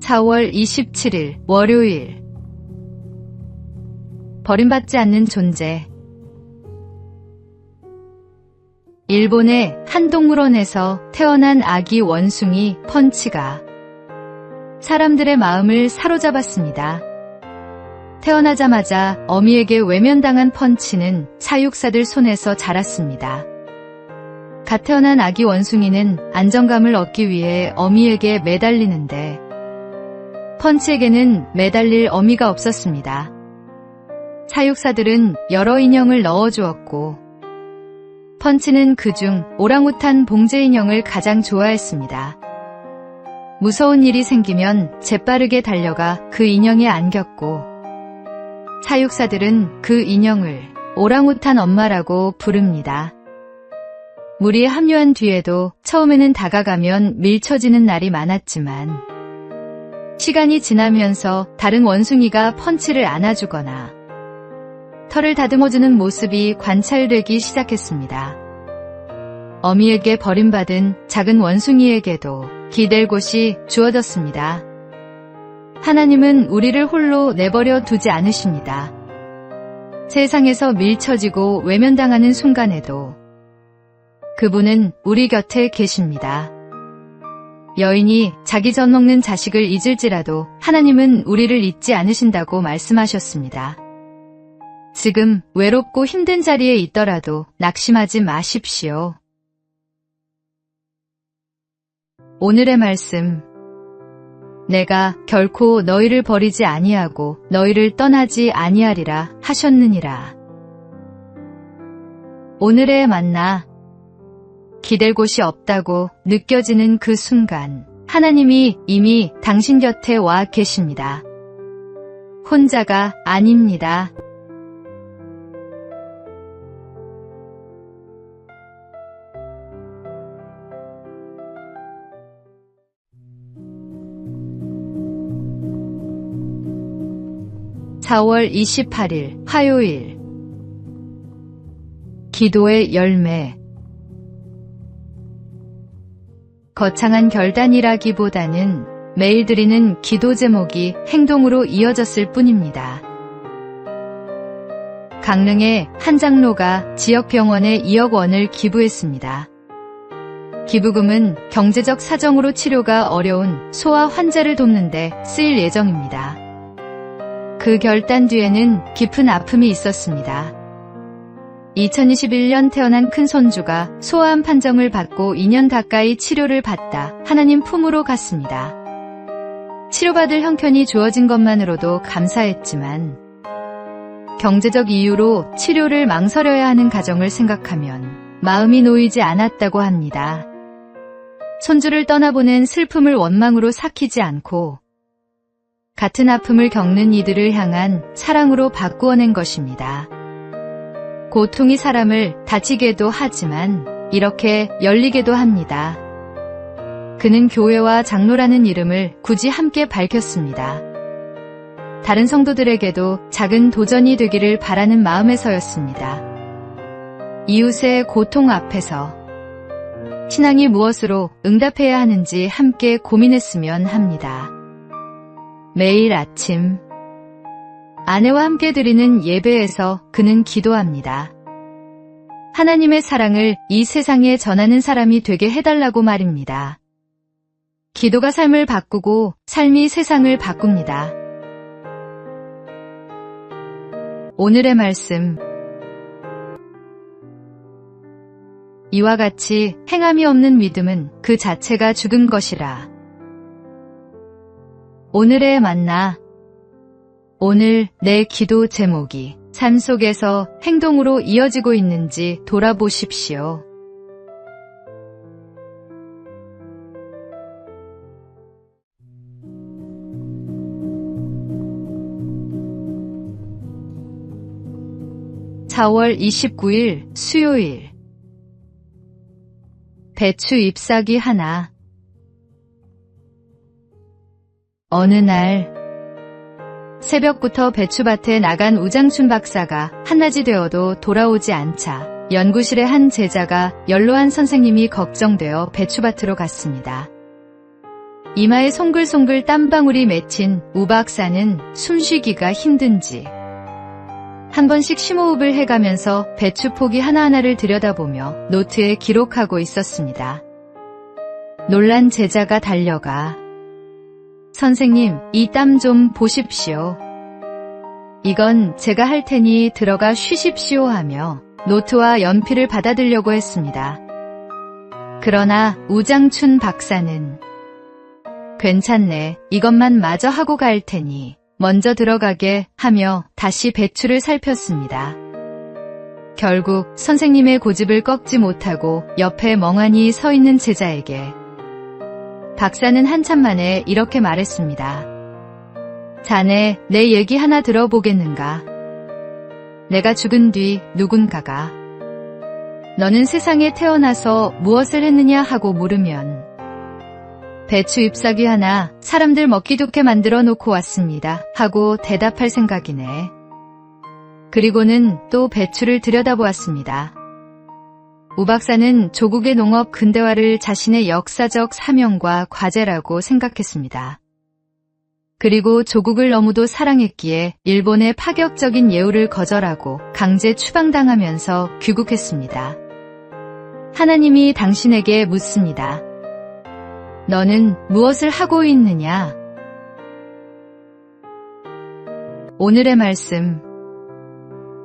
4월 27일 월요일. 버림받지 않는 존재. 일본의 한 동물원에서 태어난 아기 원숭이 펀치가 사람들의 마음을 사로잡았습니다. 태어나자마자 어미에게 외면당한 펀치는 사육사들 손에서 자랐습니다. 갓 태어난 아기 원숭이는 안정감을 얻기 위해 어미에게 매달리는데 펀치에게는 매달릴 어미가 없었습니다. 사육사들은 여러 인형을 넣어주었고 펀치는 그중 오랑우탄 봉제 인형을 가장 좋아했습니다. 무서운 일이 생기면 재빠르게 달려가 그 인형에 안겼고 사육사들은 그 인형을 오랑우탄 엄마라고 부릅니다. 무리에 합류한 뒤에도 처음에는 다가가면 밀쳐지는 날이 많았지만 시간이 지나면서 다른 원숭이가 펀치를 안아주거나 털을 다듬어주는 모습이 관찰되기 시작했습니다. 어미에게 버림받은 작은 원숭이에게도 기댈 곳이 주어졌습니다. 하나님은 우리를 홀로 내버려 두지 않으십니다. 세상에서 밀쳐지고 외면당하는 순간에도 그분은 우리 곁에 계십니다. 여인이 자기 젖 먹는 자식을 잊을지라도 하나님은 우리를 잊지 않으신다고 말씀하셨습니다. 지금 외롭고 힘든 자리에 있더라도 낙심하지 마십시오. 오늘의 말씀. 내가 결코 너희를 버리지 아니하고 너희를 떠나지 아니하리라 하셨느니라. 오늘의 만나. 기댈 곳이 없다고 느껴지는 그 순간 하나님이 이미 당신 곁에 와 계십니다. 혼자가 아닙니다. (4월 28일) 화요일. 기도의 열매. 거창한 결단이라기보다는 매일 드리는 기도 제목이 행동으로 이어졌을 뿐입니다. 강릉의 한 장로가 지역병원에 2억 원을 기부했습니다. 기부금은 경제적 사정으로 치료가 어려운 소아 환자를 돕는 데 쓰일 예정입니다. 그 결단 뒤에는 깊은 아픔이 있었습니다. 2021년 태어난 큰손주가 소아암 판정을 받고 2년 가까이 치료를 받다 하나님 품으로 갔습니다. 치료받을 형편이 주어진 것만으로도 감사했지만 경제적 이유로 치료를 망설여야 하는 가정을 생각하면 마음이 놓이지 않았다고 합니다. 손주를 떠나보낸 슬픔을 원망으로 삭히지 않고 같은 아픔을 겪는 이들을 향한 사랑으로 바꾸어낸 것입니다. 고통이 사람을 다치게도 하지만 이렇게 열리게도 합니다. 그는 교회와 장로라는 이름을 굳이 함께 밝혔습니다. 다른 성도들에게도 작은 도전이 되기를 바라는 마음에서였습니다. 이웃의 고통 앞에서 신앙이 무엇으로 응답해야 하는지 함께 고민했으면 합니다. 매일 아침 아내와 함께 드리는 예배에서 그는 기도합니다. 하나님의 사랑을 이 세상에 전하는 사람이 되게 해달라고 말입니다. 기도가 삶을 바꾸고 삶이 세상을 바꿉니다. 오늘의 말씀. 이와 같이 행함이 없는 믿음은 그 자체가 죽은 것이라. 오늘의 만나. 오늘 내 기도 제목이 삶 속에서 행동으로 이어지고 있는지 돌아보십시오. (4월 29일) 수요일. 배추 잎사귀 하나. 어느 날 새벽부터 배추밭에 나간 우장춘 박사가 한낮이 되어도 돌아오지 않자 연구실의 한 제자가 연로한 선생님이 걱정되어 배추밭으로 갔습니다. 이마에 송글송글 땀방울이 맺힌 우 박사는 숨쉬기가 힘든지 한 번씩 심호흡을 해가면서 배추 포기 하나하나를 들여다보며 노트에 기록하고 있었습니다. 놀란 제자가 달려가 선생님, 이 땀 좀 보십시오. 이건 제가 할 테니 들어가 쉬십시오 하며 노트와 연필을 받아들려고 했습니다. 그러나 우장춘 박사는 괜찮네, 이것만 마저 하고 갈 테니 먼저 들어가게 하며 다시 배추를 살폈습니다. 결국 선생님의 고집을 꺾지 못하고 옆에 멍하니 서 있는 제자에게 박사는 한참 만에 이렇게 말했습니다. 자네, 내 얘기 하나 들어보겠는가? 내가 죽은 뒤 누군가가 너는 세상에 태어나서 무엇을 했느냐 하고 물으면 배추 잎사귀 하나 사람들 먹기 좋게 만들어 놓고 왔습니다 하고 대답할 생각이네. 그리고는 또 배추를 들여다보았습니다. 우 박사는 조국의 농업 근대화를 자신의 역사적 사명과 과제라고 생각했습니다. 그리고 조국을 너무도 사랑했기에 일본의 파격적인 예우를 거절하고 강제 추방당하면서 귀국했습니다. 하나님이 당신에게 묻습니다. 너는 무엇을 하고 있느냐? 오늘의 말씀.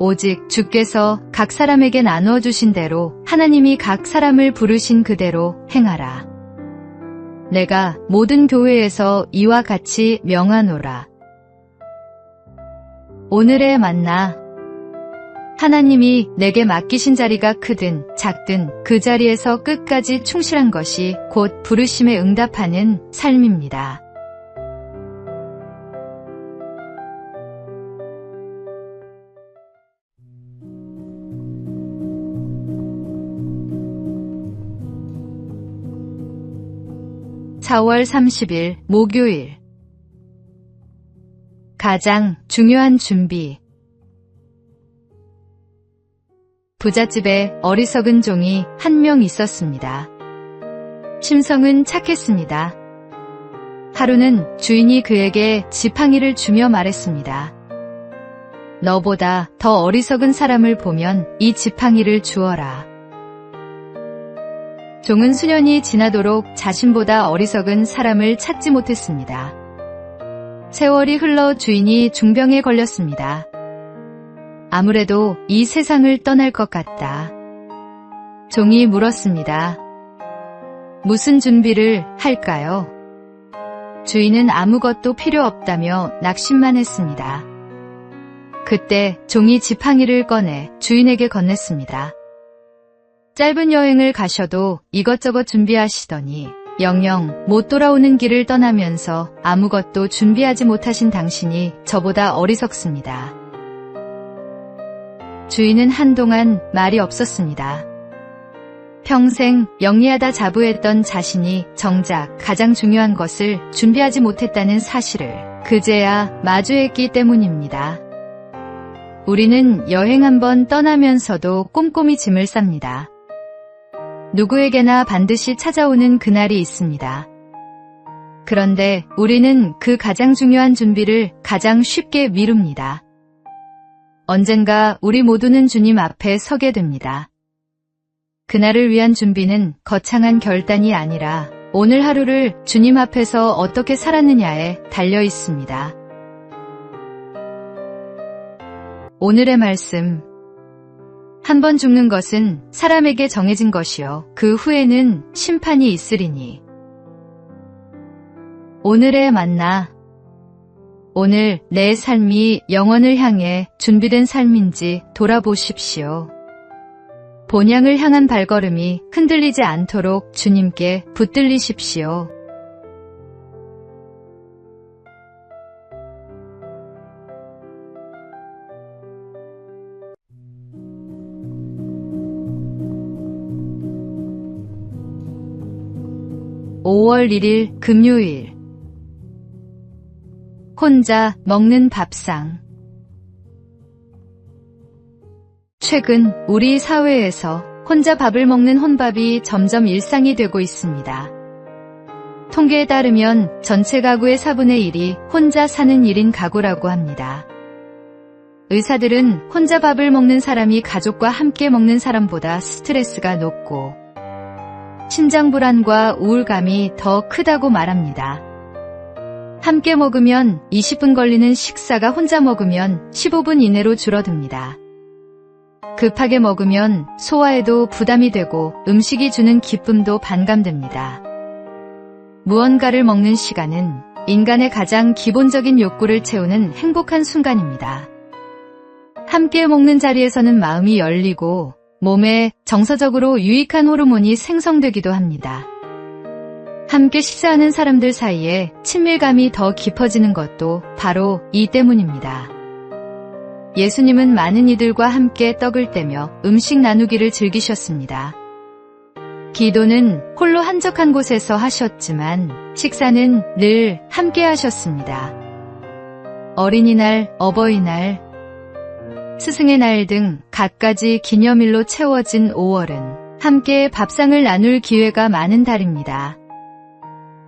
오직 주께서 각 사람에게 나누어 주신 대로 하나님이 각 사람을 부르신 그대로 행하라. 내가 모든 교회에서 이와 같이 명하노라. 오늘의 만나. 하나님이 내게 맡기신 자리가 크든 작든 그 자리에서 끝까지 충실한 것이 곧 부르심에 응답하는 삶입니다. (4월 30일) 목요일. 가장 중요한 준비. 부잣집에 어리석은 종이 한 명 있었습니다. 심성은 착했습니다. 하루는 주인이 그에게 지팡이를 주며 말했습니다. 너보다 더 어리석은 사람을 보면 이 지팡이를 주어라. 종은 수년이 지나도록 자신보다 어리석은 사람을 찾지 못했습니다. 세월이 흘러 주인이 중병에 걸렸습니다. 아무래도 이 세상을 떠날 것 같다. 종이 물었습니다. 무슨 준비를 할까요? 주인은 아무것도 필요 없다며 낙심만 했습니다. 그때 종이 지팡이를 꺼내 주인에게 건넸습니다. 짧은 여행을 가셔도 이것저것 준비하시더니 영영 못 돌아오는 길을 떠나면서 아무것도 준비하지 못하신 당신이 저보다 어리석습니다. 주인은 한동안 말이 없었습니다. 평생 영리하다 자부했던 자신이 정작 가장 중요한 것을 준비하지 못했다는 사실을 그제야 마주했기 때문입니다. 우리는 여행 한번 떠나면서도 꼼꼼히 짐을 쌉니다. 누구에게나 반드시 찾아오는 그날이 있습니다. 그런데 우리는 그 가장 중요한 준비를 가장 쉽게 미룹니다. 언젠가 우리 모두는 주님 앞에 서게 됩니다. 그날을 위한 준비는 거창한 결단이 아니라 오늘 하루를 주님 앞에서 어떻게 살았느냐에 달려 있습니다. 오늘의 말씀. 한 번 죽는 것은 사람에게 정해진 것이요 그 후에는 심판이 있으리니. 오늘의 만나. 오늘 내 삶이 영원을 향해 준비된 삶인지 돌아보십시오. 본향을 향한 발걸음이 흔들리지 않도록 주님께 붙들리십시오. (5월 1일) 금요일. 혼자 먹는 밥상. 최근 우리 사회에서 혼자 밥을 먹는 혼밥이 점점 일상이 되고 있습니다. 통계에 따르면 전체 가구의 4분의 1이 혼자 사는 1인 가구라고 합니다. 의사들은 혼자 밥을 먹는 사람이 가족과 함께 먹는 사람보다 스트레스가 높고 신장 불안과 우울감이 더 크다고 말합니다. 함께 먹으면 20분 걸리는 식사가 혼자 먹으면 15분 이내로 줄어듭니다. 급하게 먹으면 소화에도 부담이 되고 음식이 주는 기쁨도 반감됩니다. 무언가를 먹는 시간은 인간의 가장 기본적인 욕구를 채우는 행복한 순간입니다. 함께 먹는 자리에서는 마음이 열리고 몸에 정서적으로 유익한 호르몬이 생성되기도 합니다. 함께 식사하는 사람들 사이에 친밀감이 더 깊어지는 것도 바로 이 때문입니다. 예수님은 많은 이들과 함께 떡을 떼며 음식 나누기를 즐기셨습니다. 기도는 홀로 한적한 곳에서 하셨지만 식사는 늘 함께 하셨습니다. 어린이날, 어버이날, 스승의 날 등 갖가지 기념일로 채워진 5월은 함께 밥상을 나눌 기회가 많은 달입니다.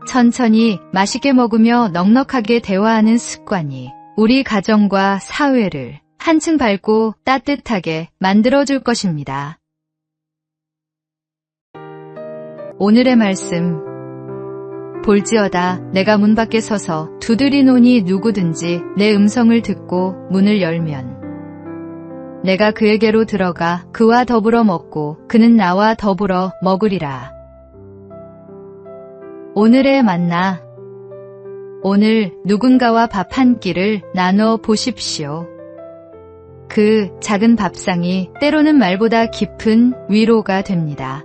천천히 맛있게 먹으며 넉넉하게 대화하는 습관이 우리 가정과 사회를 한층 밝고 따뜻하게 만들어줄 것입니다. 오늘의 말씀. 볼지어다 내가 문 밖에 서서 두드리노니 누구든지 내 음성을 듣고 문을 열면 내가 그에게로 들어가 그와 더불어 먹고 그는 나와 더불어 먹으리라. 오늘의 만나. 오늘 누군가와 밥 한 끼를 나눠 보십시오. 그 작은 밥상이 때로는 말보다 깊은 위로가 됩니다.